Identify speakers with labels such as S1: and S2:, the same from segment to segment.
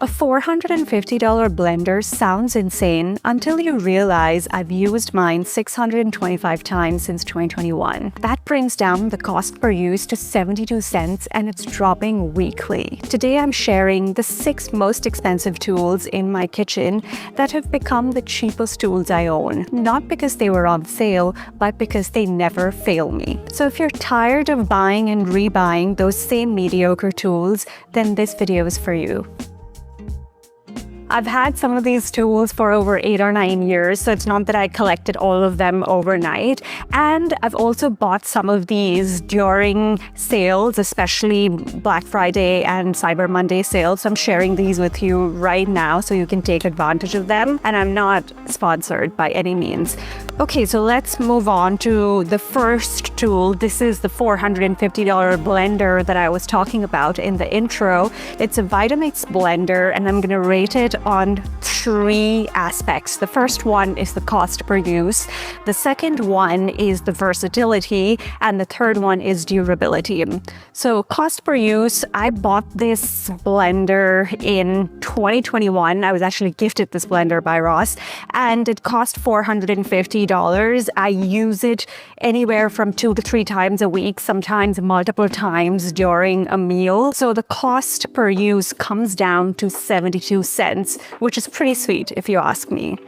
S1: A $450 blender sounds insane until you realize I've used mine 625 times since 2021. That brings down the cost per use to 72 cents and it's dropping weekly. Today I'm sharing the 6 most expensive tools in my kitchen that have become the cheapest tools I own. Not because they were on sale, but because they never fail me. So if you're tired of buying and rebuying those same mediocre tools, then this video is for you. I've had some of these tools for over 8 or 9 years, so it's not that I collected all of them overnight. And I've also bought some of these during sales, especially Black Friday and Cyber Monday sales. So I'm sharing these with you right now so you can take advantage of them. And I'm not sponsored by any means. Okay, so let's move on to the first tool. This is the $450 blender that I was talking about in the intro. It's a Vitamix blender, and I'm going to rate it on 3 aspects. The first one is the cost per use. The second one is the versatility. And the third one is durability. So cost per use, I bought this blender in 2021. I was actually gifted this blender by Ross, and it cost $450. I use it anywhere from 2 to 3 times a week, sometimes multiple times during a meal. So the cost per use comes down to 72 cents, which is pretty sweet if you ask me.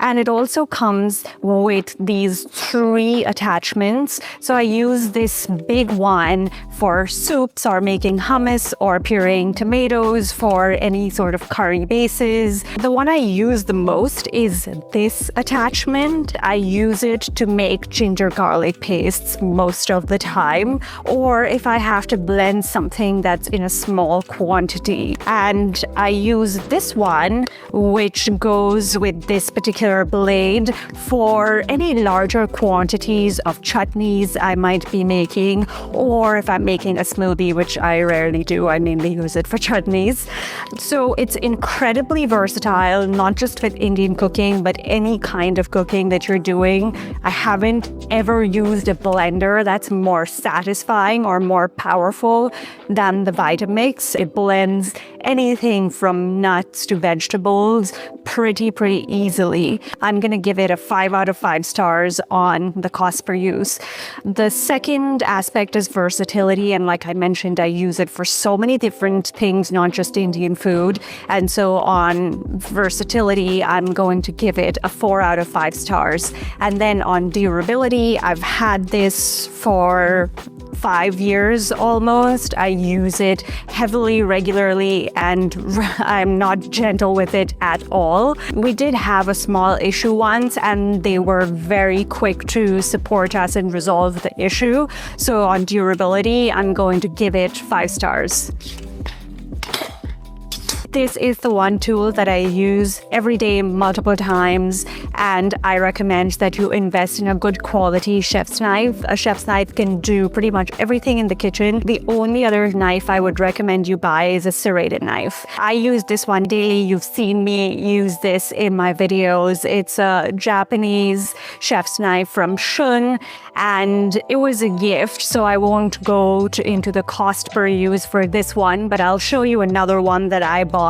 S1: And it also comes with these 3 attachments. So I use this big one for soups or making hummus or pureeing tomatoes for any sort of curry bases. The one I use the most is this attachment. I use it to make ginger garlic pastes most of the time, or if I have to blend something that's in a small quantity. And I use this one, which goes with this particular blade for any larger quantities of chutneys I might be making, or if I'm making a smoothie, which I rarely do, I mainly use it for chutneys. So it's incredibly versatile, not just with Indian cooking, but any kind of cooking that you're doing. I haven't ever used a blender that's more satisfying or more powerful than the Vitamix. It blends anything from nuts to vegetables pretty easily. I'm going to give it a 5 out of 5 stars on the cost per use. The second aspect is versatility. And like I mentioned, I use it for so many different things, not just Indian food. And so on versatility, I'm going to give it a 4 out of 5 stars. And then on durability, I've had this for 5 years almost. I use it heavily, regularly, and I'm not gentle with it at all. We did have a small issue once, and they were very quick to support us and resolve the issue. So on durability, I'm going to give it 5 stars. This is the one tool that I use every day, multiple times, and I recommend that you invest in a good quality chef's knife. A chef's knife can do pretty much everything in the kitchen. The only other knife I would recommend you buy is a serrated knife. I use this one daily. You've seen me use this in my videos. It's a Japanese chef's knife from Shun, and it was a gift, so I won't go into the cost per use for this one, but I'll show you another one that I bought,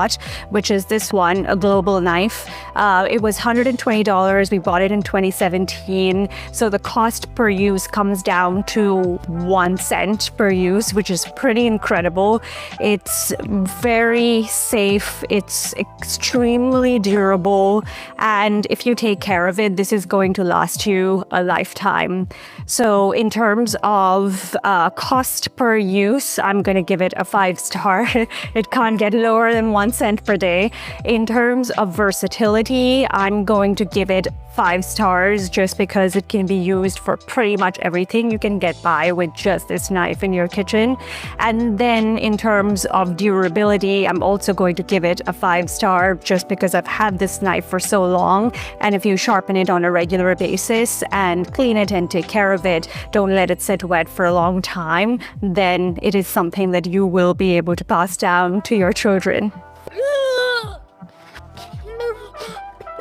S1: which is this one, a global knife. It was $120. We bought it in 2017. So the cost per use comes down to 1 cent per use, which is pretty incredible. It's very safe. It's extremely durable. And if you take care of it, this is going to last you a lifetime. So in terms of cost per use, I'm going to give it a 5 star. It can't get lower than 1 cent per day. In terms of versatility, I'm going to give it 5 stars just because it can be used for pretty much everything. You can get by with just this knife in your kitchen. And then in terms of durability, I'm also going to give it a 5 star just because I've had this knife for so long. And if you sharpen it on a regular basis and clean it and take care of it, don't let it sit wet for a long time, then it is something that you will be able to pass down to your children.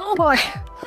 S1: Oh boy.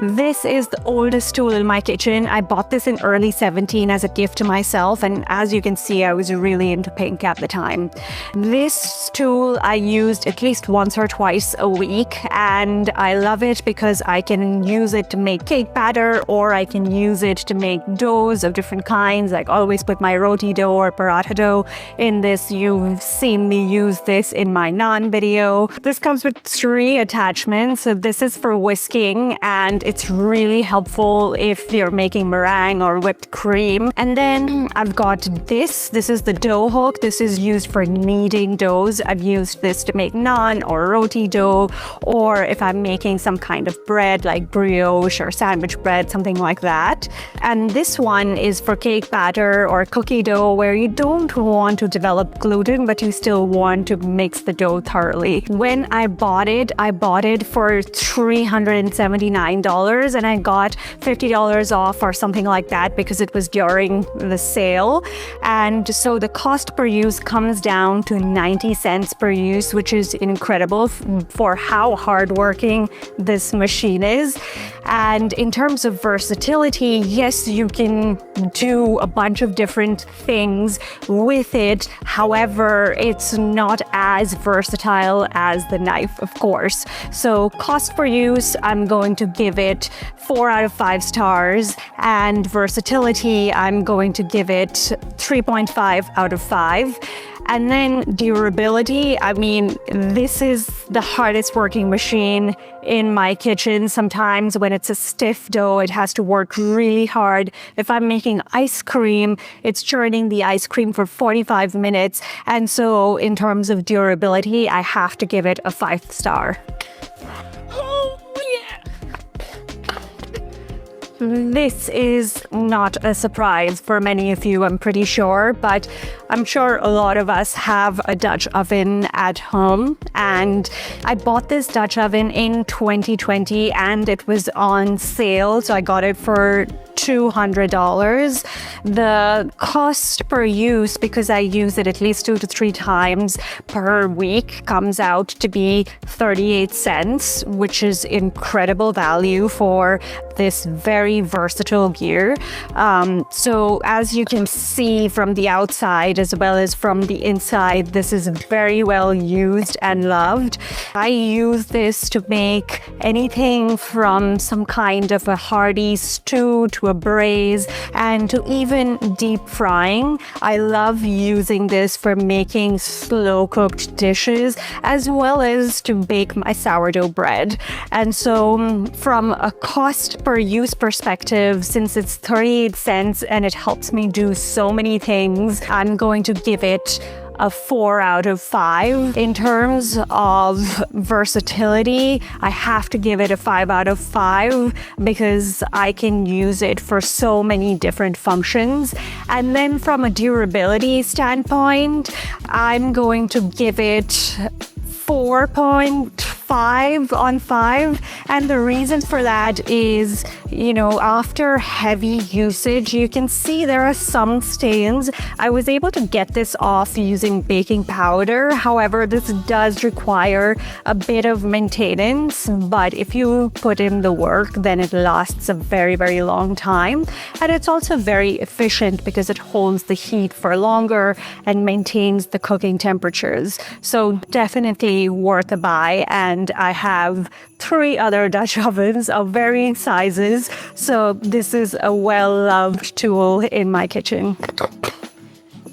S1: This is the oldest tool in my kitchen. I bought this in early 17 as a gift to myself, and as you can see, I was really into pink at the time. This tool I used at least once or twice a week, and I love it because I can use it to make cake batter, or I can use it to make doughs of different kinds. Like, always put my roti dough or paratha dough in this. You've seen me use this in my naan video. This comes with 3 attachments. So this is for whisking, and it's really helpful if you're making meringue or whipped cream. And then I've got this. This is the dough hook. This is used for kneading doughs. I've used this to make naan or roti dough, or if I'm making some kind of bread like brioche or sandwich bread, something like that. And this one is for cake batter or cookie dough, where you don't want to develop gluten, but you still want to mix the dough thoroughly. When I bought it for $379, and I got $50 off or something like that because it was during the sale. And so the cost per use comes down to 90 cents per use, which is incredible for how hardworking this machine is. And in terms of versatility, yes, you can do a bunch of different things with it. However, it's not as versatile as the knife, of course. So cost per use, I'm going to give it 4 out of 5 stars. And versatility, I'm going to give it 3.5 out of 5. And then durability, I mean, this is the hardest working machine in my kitchen. Sometimes when it's a stiff dough, it has to work really hard. If I'm making ice cream, it's churning the ice cream for 45 minutes. And so in terms of durability, I have to give it a 5 star. This is not a surprise for many of you, I'm pretty sure, but I'm sure a lot of us have a Dutch oven at home. And I bought this Dutch oven in 2020 and it was on sale, so I got it for $200. The cost per use, because I use it at least 2 to 3 times per week, comes out to be 38 cents, which is incredible value for this very versatile gear. So as you can see from the outside as well as from the inside, this is very well used and loved. I use this to make anything from some kind of a hearty stew to a braise and to even deep frying. I love using this for making slow cooked dishes as well as to bake my sourdough bread. And so from a cost per use perspective, since it's 38 cents and it helps me do so many things, I'm going to give it a 4 out of 5. In terms of versatility, I have to give it a 5 out of 5 because I can use it for so many different functions. And then from a durability standpoint, I'm going to give it 4.5 on 5. And the reason for that is, after heavy usage, you can see there are some stains. I was able to get this off using baking powder. However, this does require a bit of maintenance, but if you put in the work, then it lasts a very, very long time. And it's also very efficient because it holds the heat for longer and maintains the cooking temperatures. So definitely worth a buy. And I have 3 other Dutch ovens of varying sizes. So this is a well-loved tool in my kitchen.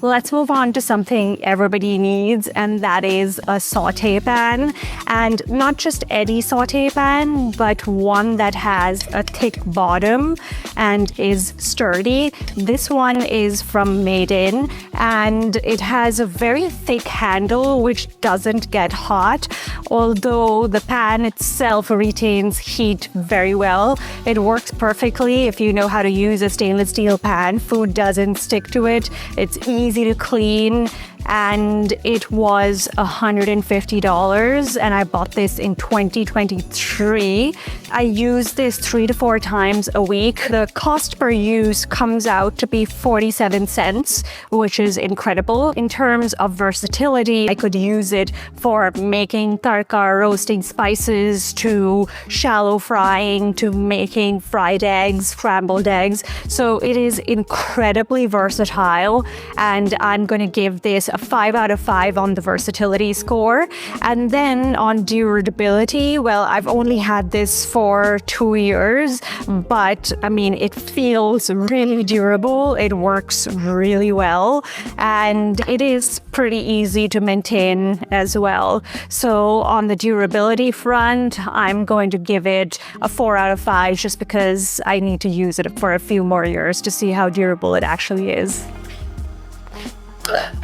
S1: Let's move on to something everybody needs, and that is a saute pan. And not just any saute pan, but one that has a thick bottom and is sturdy. This one is from Made In, and it has a very thick handle which doesn't get hot, although the pan itself retains heat very well. It works perfectly if you know how to use a stainless steel pan. Food doesn't stick to it. It's easy to clean. and it was $150, and I bought this in 2023. I use this 3 to 4 times a week. The cost per use comes out to be 47 cents, which is incredible. In terms of versatility, I could use it for making tarka, roasting spices, to shallow frying, to making fried eggs, scrambled eggs. So it is incredibly versatile, and I'm going to give this a 5 out of 5 on the versatility score. And then on durability, well, I've only had this for 2 years, but I mean, it feels really durable. It works really well, and it is pretty easy to maintain as well. So on the durability front, I'm going to give it a 4 out of 5 just because I need to use it for a few more years to see how durable it actually is.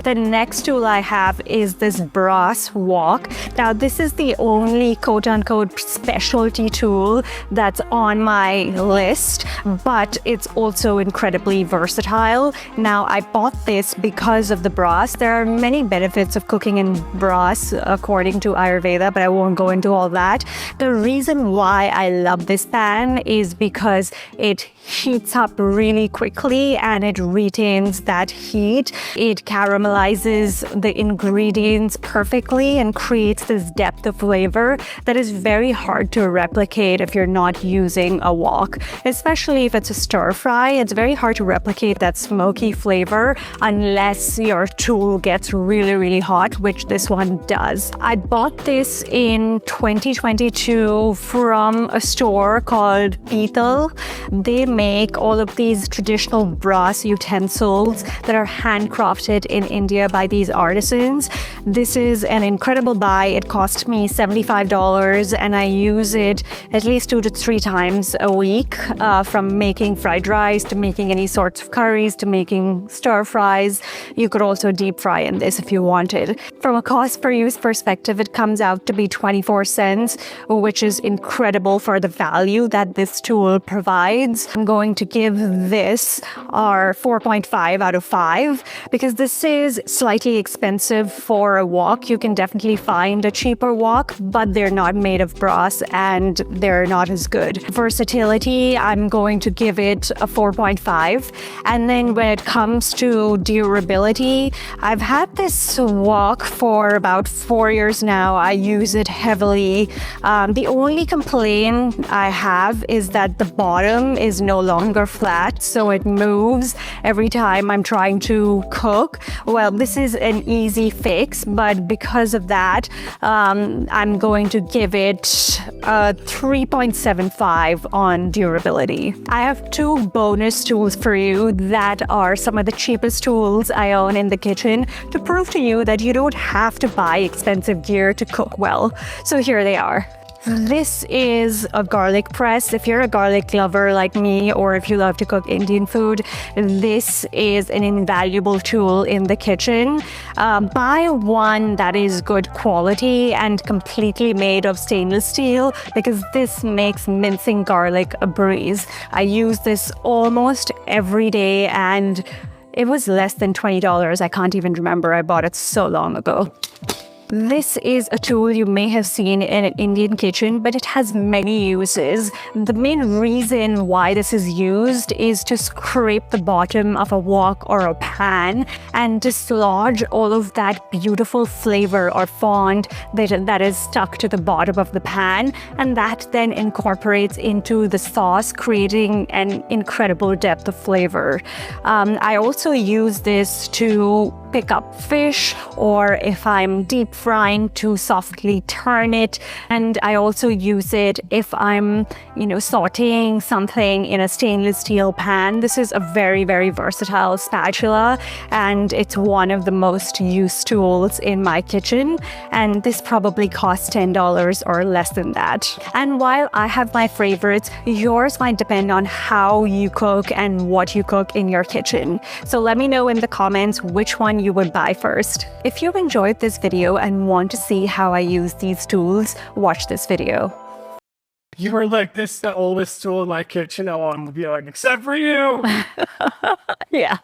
S1: The next tool I have is this brass wok. Now, this is the only quote-unquote specialty tool that's on my list, but it's also incredibly versatile. Now, I bought this because of the brass. There are many benefits of cooking in brass according to Ayurveda, but I won't go into all that. The reason why I love this pan is because it heats up really quickly and it retains that heat. It caramelizes the ingredients perfectly and creates this depth of flavor that is very hard to replicate if you're not using a wok. Especially if it's a stir fry, it's very hard to replicate that smoky flavor unless your tool gets really, really hot, which this one does. I bought this in 2022 from a store called Pital. They make all of these traditional brass utensils that are handcrafted in India by these artisans. This is an incredible buy. It cost me $75, and I use it at least 2 to 3 times a week, from making fried rice to making any sorts of curries to making stir fries. You could also deep fry in this if you wanted. From a cost per use perspective, it comes out to be 24 cents, which is incredible for the value that this tool provides. I'm going to give this our 4.5 out of 5 because this is slightly expensive for a wok. You can definitely find a cheaper wok, but they're not made of brass and they're not as good. Versatility, I'm going to give it a 4.5. And then when it comes to durability, I've had this wok for about 4 years now. I use it heavily. The only complaint I have is that the bottom is no longer flat, so it moves every time I'm trying to cook. Well, this is an easy fix, but because of that, I'm going to give it a 3.75 on durability. I have 2 bonus tools for you that are some of the cheapest tools I own in the kitchen to prove to you that you don't have to buy expensive gear to cook well. So here they are. This is a garlic press. If you're a garlic lover like me, or if you love to cook Indian food, this is an invaluable tool in the kitchen. Buy one that is good quality and completely made of stainless steel, because this makes mincing garlic a breeze. I use this almost every day, and it was less than $20. I can't even remember. I bought it so long ago. This is a tool you may have seen in an Indian kitchen, but it has many uses. The main reason why this is used is to scrape the bottom of a wok or a pan and dislodge all of that beautiful flavor or fond that is stuck to the bottom of the pan, and that then incorporates into the sauce, creating an incredible depth of flavor. I also use this to pick up fish, or if I'm deep frying, to softly turn it. And I also use it if I'm, sauteing something in a stainless steel pan. This is a very, very versatile spatula, and it's one of the most used tools in my kitchen. And this probably costs $10 or less than that. And while I have my favorites, yours might depend on how you cook and what you cook in your kitchen. So let me know in the comments which one you would buy first. If you enjoyed this video and want to see how I use these tools, watch this video.
S2: You were like, this is the oldest tool in my kitchen. I want to be like, except for you.
S1: Yeah.